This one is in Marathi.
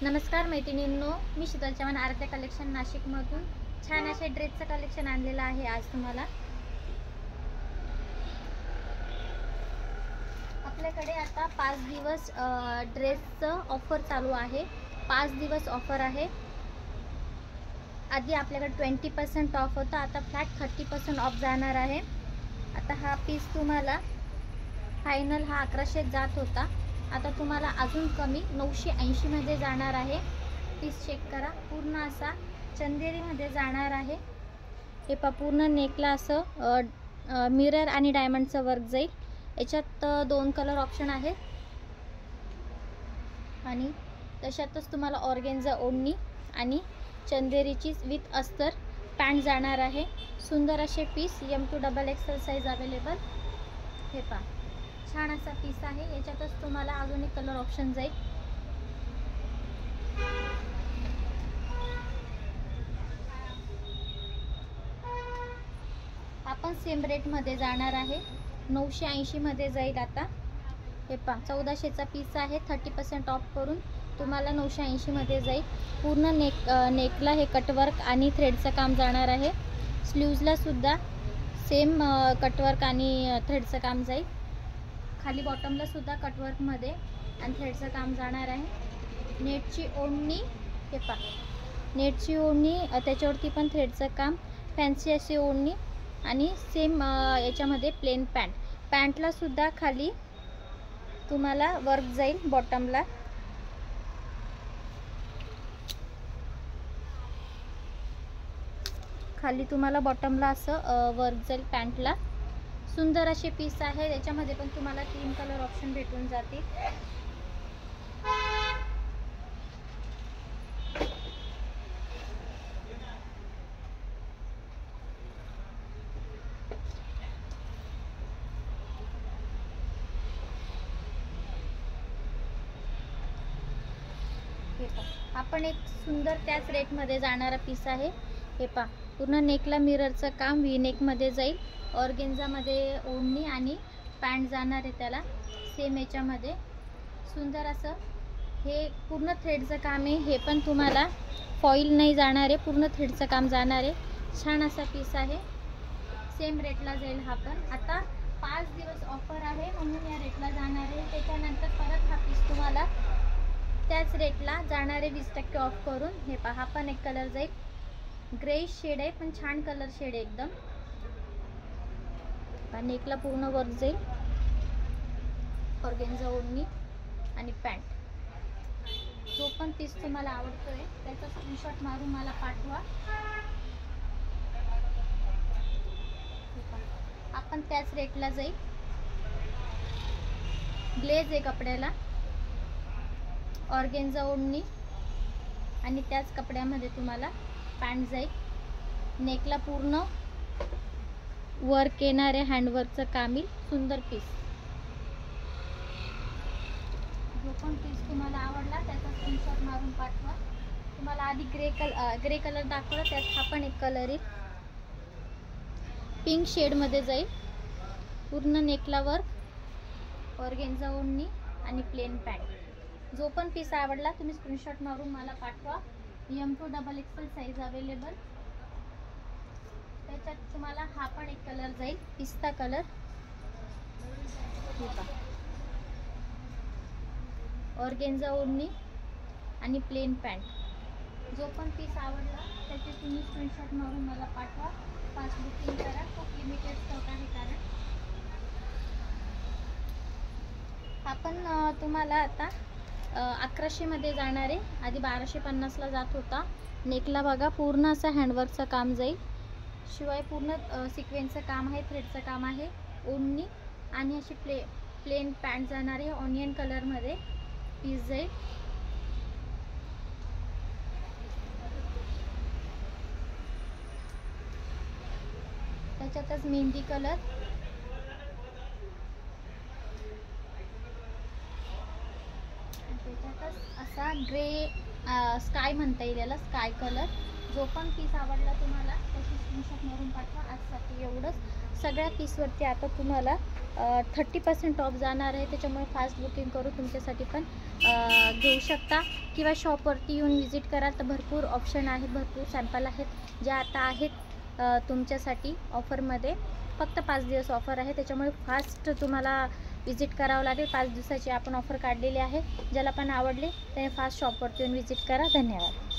नमस्कार मैत्रिणींनो, मी शीतल चव्हाण आराध्या कलेक्शन नाशिकमधून छान असे ड्रेसचं कलेक्शन आणलेलं आहे आज तुम्हाला। आपल्याकडे आता 5 दिवस ड्रेसचं ऑफर चालू आहे। 5 दिवस ऑफर आहे। आधी आपल्याकडे 20% ऑफ होता, आता फ्लॅट 30% ऑफ जाणार आहे। आता हा पीस तुम्हाला फायनल हा 1100 जात होता, आता तुम्हाला अजून कमी 980 मध्ये जाणार आहे। पीस चेक करा, पूर्ण असा चंदेरी मध्ये जाणार आहे। हे पा पूर्ण नेकला असं मिरर आणि डायमंडचं वर्क जाईल। याच्यात 2 कलर ऑप्शन आहेत आणि तशातच तुम्हाला ऑर्गेन्झा ओढणी आणि चंदेरीची विथ अस्तर पॅन्ट जाणार आहे। सुंदर असे piece M2 XXL size available. हे पा छान असा पीस आहे। याच्यातच तुम्हाला अजून एक कलर ऑप्शन जाईल। आपण सेम रेट मध्ये जाणार आहे, 980 मध्ये जाईल। आता हे पा 1400 चा पीस आहे, 30% ऑफ करून तुम्हाला 980 मध्ये जाईल। पूर्ण नेकला हे कटवर्क आणि थ्रेडचं काम जाणार आहे। स्लीव्जला सुद्धा सेम कटवर्क आणि थ्रेडचं काम जाईल। खाली बॉटमला सुद्धा कटवर्क मध्ये आणि थ्रेडचं काम जाणार आहे। नेटची ओढणी, हे पा नेटची ओढणी, त्याच्यावरती पण थ्रेडचं काम, फॅन्सी अशी ओढणी आणि सेम याच्यामध्ये प्लेन पॅन्टला सुद्धा खाली तुम्हाला वर्क जाईल। बॉटमला खाली तुम्हाला बॉटमला असं वर्क जाईल पॅन्टला। सुंदर असे पीस आहे। याच्यामध्ये पण तुम्हाला 3 कलर ऑप्शन भेटून जातील। हे पा आपण एक सुंदर त्याच रेट मध्ये जाणारा पीस आहे। हे पा पूर्ण नेकला मिररचं काम, व्ही नेक मध्ये जाईल। ऑर्गेन्झा मध्ये ओढणी आणि पॅन्ट जाणार आहे त्याला सेम याच्यामध्ये। सुंदर असं हे पूर्ण थ्रेडचं काम आहे। हे पण तुम्हाला फॉईल नाही जाणार आहे, पूर्ण थ्रेडचं काम जाणार आहे। छान असा पीस आहे, सेम रेटला जाईल हा पण। आता 5 दिवस ऑफर आहे म्हणून या रेटला जाणार आहे। त्याच्यानंतर परत हा पीस तुम्हाला त्याच रेटला जाणार आहे 20% ऑफ करून। हे पहा, हा पण एक कलर जाईल, ग्रे शेड आहे पण छान कलर शेड आहे एकदम। नेकला पूर्ण वर्क जाईल, ऑर्गेन्झा ओढणी आणि पॅन्ट। जो पण पीस तुम्हाला आवडतोय त्याचा स्क्रीनशॉट मारून मला पाठवा। आपण त्याच रेटला जाईल। ग्लेज आहे कपड्याला, ऑर्गेन्झा ओढणी आणि त्याच कपड्यामध्ये तुम्हाला पॅन्ट जाईल। नेकला पूर्ण वर्क येणार आहे, हँडवर्कचं काम येईल। सुंदर पीस, जो पण पीस तुम्हाला आवडला त्याचा स्क्रीनशॉट मारून पाठवा। तुम्हाला आधी ग्रे कलर दाखवला, त्यात हा पण एक कलर आहे, पिंक शेड मध्ये जाईल। पूर्ण नेकला वर्क, ऑर्गेन्झा ओढणी आणि प्लेन पॅन्ट। जो पण पीस आवडला तुम्ही स्क्रीनशॉट मारून मला पाठवा। M2 XXL size available. त्याच्यात तुम्हाला हा पण एक कलर जाईल, पिस्ता कलर। ऑर्गेन्झा ओढणी आणि प्लेन पॅन्ट। जो पण पीस आवडला त्याचे तुम्ही स्क्रीनशॉट मारून मला पाठवा। फास्ट बुकिंग करा, खूप लिमिटेड स्टॉक आहे कारण। आपण तुम्हाला आता 1100 मध्ये जाणार आहे, आधी 1250 ला जात होता। नेकला बघा पूर्ण असं हँडवर्कचं काम जाईल, शिवाय पूर्ण सिक्वेन्सचं काम आहे, थ्रेडचं काम आहे। ओढणी आणि अशी प्लेन पॅन्ट जाणार आहे, ऑनियन कलर मध्ये पीस जाईल। त्याच्यातच मेहंदी कलर, त्याच्यातच असा ग्रे स्काय म्हणता येईल याला, स्काय कलर। जो पण पीस आवडला तुम्हाला त्याची स्क्रीनशॉट मारून पाठवा। आजसाठी एवढंच। सगळ्या पीसवरती आता तुम्हाला 30% ऑफ जाणार आहे, त्याच्यामुळे फास्ट बुकिंग करू तुमच्यासाठी पण घेऊ शकता। किंवा शॉपवरती येऊन विजिट कराल तर भरपूर ऑप्शन आहेत, भरपूर सॅम्पल आहेत ज्या आता आहेत तुमच्यासाठी ऑफरमध्ये. फक्त 5 दिवस ऑफर आहे, त्याच्यामुळे फास्ट तुम्हाला विजिट करावं लागेल. 5 दिवसाची आपण ऑफर काढलेली आहे. ज्याला पण आवडले त्याने फास्ट शॉपवरती येऊन विजिट करा. धन्यवाद.